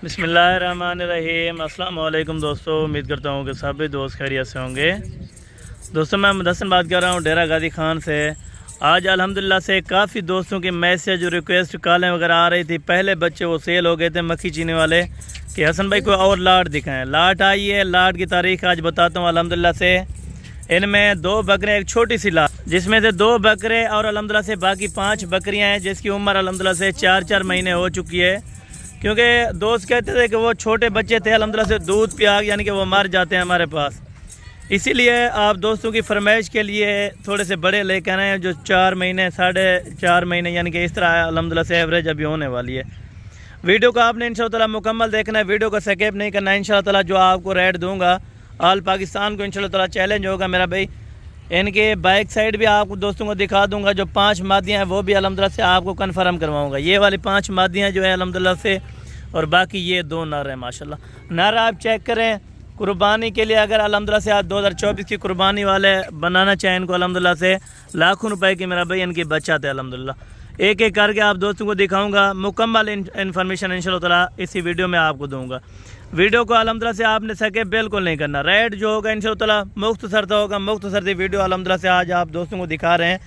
बिस्मिल्लाहिर्रहमानिर्रहीम। अस्सलाम वालेकुम दोस्तों, उम्मीद करता हूँ कि सभी दोस्त खैरियत से होंगे। दोस्तों मैं मुदस्सिर बात कर रहा हूँ डेरा गाजी खान से। आज अल्हम्दुलिल्लाह से काफ़ी दोस्तों की मैसेज और रिक्वेस्ट कॉलें वगैरह आ रही थी। पहले बच्चे वो सेल हो गए थे मक्खी चीनी वाले कि हसन भाई कोई और लाट दिखाएं। लाट आई है, लाट की तारीख आज बताता हूँ। अल्हम्दुलिल्लाह से इनमें 2 बकरे, एक छोटी सी लाट जिसमें से 2 बकरे और अल्हम्दुलिल्लाह से बाकी 5 बकरियाँ हैं जिसकी उम्र अल्हम्दुलिल्लाह से 4 महीने हो चुकी है। क्योंकि दोस्त कहते थे कि वो छोटे बच्चे थे, अल्हम्दुलिल्लाह से दूध पिया यानी कि वो मर जाते हैं हमारे पास। इसीलिए आप दोस्तों की फरमाइश के लिए थोड़े से बड़े लेकर आए हैं जो 4 महीने 4.5 महीने यानी कि इस तरह अल्हम्दुलिल्लाह से एवरेज अभी होने वाली है। वीडियो को आपने इंशाअल्लाह ताला मुकम्मल देखना है, वीडियो को स्किप नहीं करना है। इंशाअल्लाह ताला जो आपको रेट दूंगा ऑल पाकिस्तान को इंशाअल्लाह ताला चैलेंज होगा मेरा भाई। इनके बैक साइड भी आपको दोस्तों को दिखा दूंगा। जो 5 मादियाँ हैं वो भी अल्हम्दुलिल्लाह से आपको कन्फर्म करवाऊँगा। ये वाली 5 मादियाँ जो है अल्हम्दुलिल्लाह से, और बाकी ये 2 नर हैं माशाल्लाह। नर आप चेक करें कुर्बानी के लिए, अगर अल्हम्दुलिल्लाह से आज 2024 की कुर्बानी वाले बनाना चाहें इनको अल्हम्दुलिल्लाह से लाखों रुपए की मेरा भाई इनकी बच्चा थे अल्हम्दुलिल्लाह। एक एक करके आप दोस्तों को दिखाऊंगा, मुकम्मल इन्फॉर्मेशन इंशाअल्लाह ताला इसी वीडियो में आपको दूंगा। वीडियो को अल्हम्दुलिल्लाह से आपने सके बिल्कुल नहीं करना। रेट जो होगा इंशाअल्लाह ताला मुख्तसर तो होगा, मुख्तसर सी वीडियो अल्हम्दुलिल्लाह से आज आप दोस्तों को दिखा रहे हैं।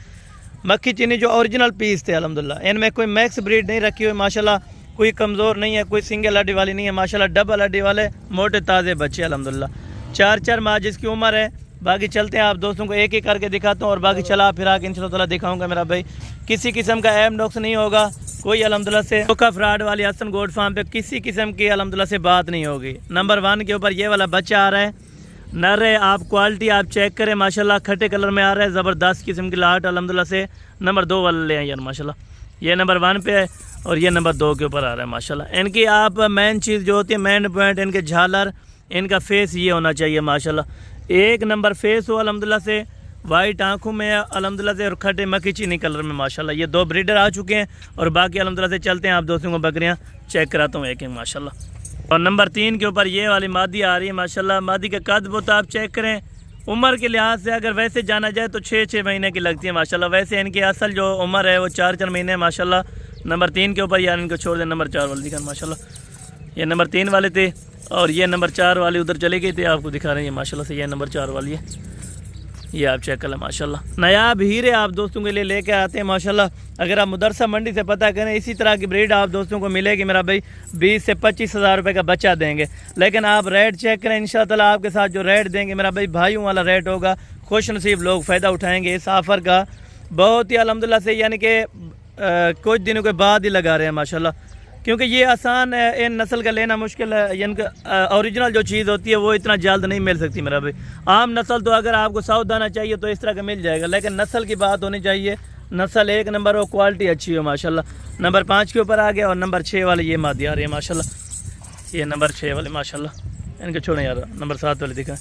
मक्खी चीनी जो ओरिजिनल पीस थे अल्हम्दुलिल्लाह, इनमें कोई मैक्स ब्रीड नहीं रखी हुई माशाल्लाह। कोई कमज़ोर नहीं है, कोई सिंगल हड्डी वाली नहीं है माशाल्लाह। डबल हड्डी वाले मोटे ताज़े बच्चे अल्हम्दुलिल्लाह। 4 माह जिसकी उम्र है। बाकी चलते हैं आप दोस्तों को एक एक करके दिखाता हूँ और बाकी चला फिरा के इंशाअल्लाह ताला दिखाऊंगा मेरा भाई। किसी किस्म का ऐब नुक्स नहीं होगा, कोई अल्हम्दुलिल्लाह से धोखा फ्रॉड वाली हसन गोट फार्म पे किसी किस्म की अल्हम्दुलिल्लाह से बात नहीं होगी। नंबर 1 के ऊपर ये वाला बच्चा आ रहा है, नर है। आप क्वालिटी आप चेक करें माशाल्लाह, खट्टे कलर में आ रहा है, ज़बरदस्त किस्म की लाट अल्हम्दुलिल्लाह से। नंबर 2 वाले हैं यार माशाल्लाह। ये नंबर 1 पे है और ये नंबर 2 के ऊपर आ रहा है माशाल्लाह। इनकी आप मेन चीज़ जो होती है, मेन पॉइंट इनके झालर, इनका फेस ये होना चाहिए माशाल्लाह। 1 नंबर फेस हो अल्हम्दुलिल्लाह से, वाइट आंखों में अल्हम्दुलिल्लाह से, और खट्टे मक्खी चीनी कलर में माशाल्लाह। ये 2 ब्रीडर आ चुके हैं और बाकी अल्हम्दुलिल्लाह से चलते हैं आप दोस्तों को बकरियां चेक कराता हूँ एक एक माशाल्लाह। और नंबर 3 के ऊपर ये वाली मादी आ रही है माशाल्लाह। मादी का कद बहुत आप चेक करें, उम्र के लिहाज से अगर वैसे जाना जाए तो 6 महीने की लगती है माशाल्लाह। वैसे इनकी असल जो उम्र है वो 4 महीने माशाल्लाह। नंबर 3 के ऊपर यार इनको छोड़ दें, नंबर 4 वाले दिखा माशाल्लाह। ये नंबर 3 वाले थे और ये नंबर 4 वाली उधर चले गई थे, आपको दिखा रहे हैं माशाल्लाह से। ये नंबर 4 वाली है, ये आप चेक कर लें माशाल्लाह। नायाब हीरे आप दोस्तों के लिए लेके आते हैं माशाल्लाह। अगर आप मुदरसा मंडी से पता करें इसी तरह की ब्रीड आप दोस्तों को मिलेगी मेरा भाई। 20 से 25 हज़ार रुपये का बच्चा देंगे। लेकिन आप रेट चेक करें, इंशाअल्लाह ताला आपके साथ जो रेट देंगे मेरा भाई भाइयों वाला रेट होगा। खुश नसीब लोग फ़ायदा उठाएँगे इस ऑफ़र का। बहुत ही अल्हम्दुलिल्लाह से यानी कि कुछ दिनों के बाद ही लगा रहे हैं माशाल्लाह। क्योंकि ये आसान है, इन नस्ल का लेना मुश्किल है। इनका ओरिजिनल जो चीज़ होती है वो इतना जल्द नहीं मिल सकती मेरा भाई। आम नस्ल तो अगर आपको सावधाना चाहिए तो इस तरह का मिल जाएगा, लेकिन नस्ल की बात होनी चाहिए, नस्ल 1 नंबर हो, क्वालिटी अच्छी हो माशाल्लाह। नंबर 5 के ऊपर आ गया और नंबर 6 वाले ये मादी आ रही है माशाल्लाह। ये नंबर 6 वाले माशाल्लाह, इनके छोड़ें यार। नंबर 7 वाले दिखा,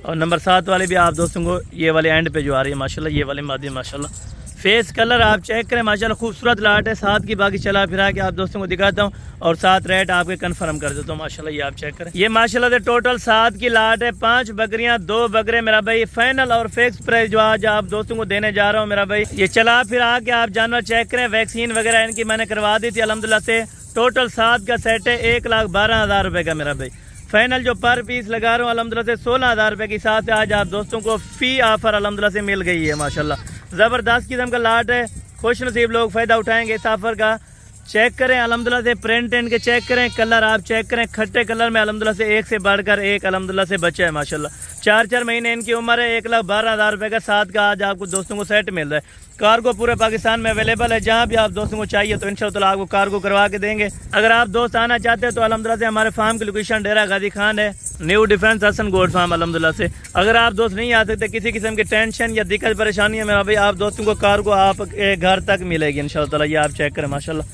और नंबर 7 वाले भी आप दोस्तों को ये वाले एंड पे जो आ रही है माशाल्लाह, ये वाले मादी माशाल्लाह। फेस कलर आप चेक करें माशाल्लाह, खूबसूरत लाट है। 7 की बाकी चला फिरा के आप दोस्तों को दिखाता हूँ और 7 रेट आपके कंफर्म कर देता हूँ माशाल्लाह। ये आप चेक करें, ये माशाल्लाह से टोटल 7 की लाट है। 5 बकरियाँ 2 बकरे मेरा भाई। फाइनल और फिक्स प्राइस जो आज आप दोस्तों को देने जा रहा हूँ मेरा भाई। ये चला फिरा के आप जानवर चेक करें, वैक्सीन वगैरह इनकी मैंने करवा दी थी अल्हम्दुलिल्लाह से। टोटल 7 का सेट है, 1,12,000 रुपये का मेरा भाई। फाइनल जो पर पीस लगा रहा हूँ अल्हम्दुलिल्लाह से 16,000 रुपये की साथ आज आप दोस्तों को फी ऑफर अल्हम्दुलिल्लाह से मिल गई है माशाल्लाह। ज़बरदस्त किस्म का लाट है, खुश नसीब लोग फ़ायदा उठाएंगे इस ऑफर का। चेक करें अल्हम्दुलिल्लाह से, प्रिंट इनके चेक करें, कलर आप चेक करें, खट्टे कलर में अल्हम्दुलिल्लाह से एक से बढ़कर एक अल्हम्दुलिल्लाह से बच्चा है माशाल्लाह। 4 महीने इनकी उम्र है। 1,12,000 रुपये का 7 का आज आपको दोस्तों को सेट मिल रहा है। कार्गो पूरे पाकिस्तान में अवेलेबल है, जहाँ भी आप दोस्तों को चाहिए तो इंशाअल्लाह ताला आपको कार्गो करवा के देंगे। अगर आप दोस्त आना चाहते हैं तो अल्हम्दुलिल्लाह से हमारे फार्म की लोकेशन डेरा गाजी खान है, new defence Hasan goat farm अल्हम्दुलिल्लाह से। अगर आप दोस्त नहीं आ सकते, किसी किस्म की टेंशन या दिक्कत परेशानी है मेरा भाई, आप दोस्तों को कार्गो आपके घर तक मिलेगी इंशाअल्लाह ताला। ये आप चेक करें माशाल्लाह,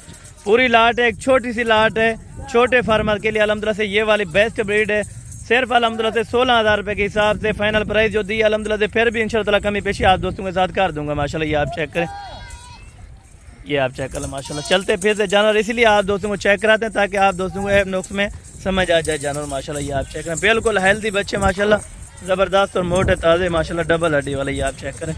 पूरी लाट है, एक छोटी सी लाट है छोटे फार्मर के लिए अल्हम्दुलिल्लाह से। ये वाली बेस्ट ब्रीड है, सिर्फ अल्हम्दुलिल्लाह से 16,000 रुपये के हिसाब से फाइनल प्राइस जो दी अल्हम्दुलिल्लाह से। फिर भी इंशाअल्लाह ताला कमी पेशी आप दोस्तों के साथ कर दूंगा माशाल्लाह। ये आप चेक करें, ये आप चेक करें माशाल्लाह। चलते फिर से जानवर इसलिए आप दोस्तों को चेक कराते हैं ताकि आप दोस्तों को ऐब नुक्स में समझ आ जाए जानवर माशाल्लाह। ये आप चेक करें, बिल्कुल हेल्दी बच्चे माशाल्लाह, ज़बरदस्त और मोटे ताज़े माशाल्लाह, डबल हड्डी वाले। ये आप चेक करें।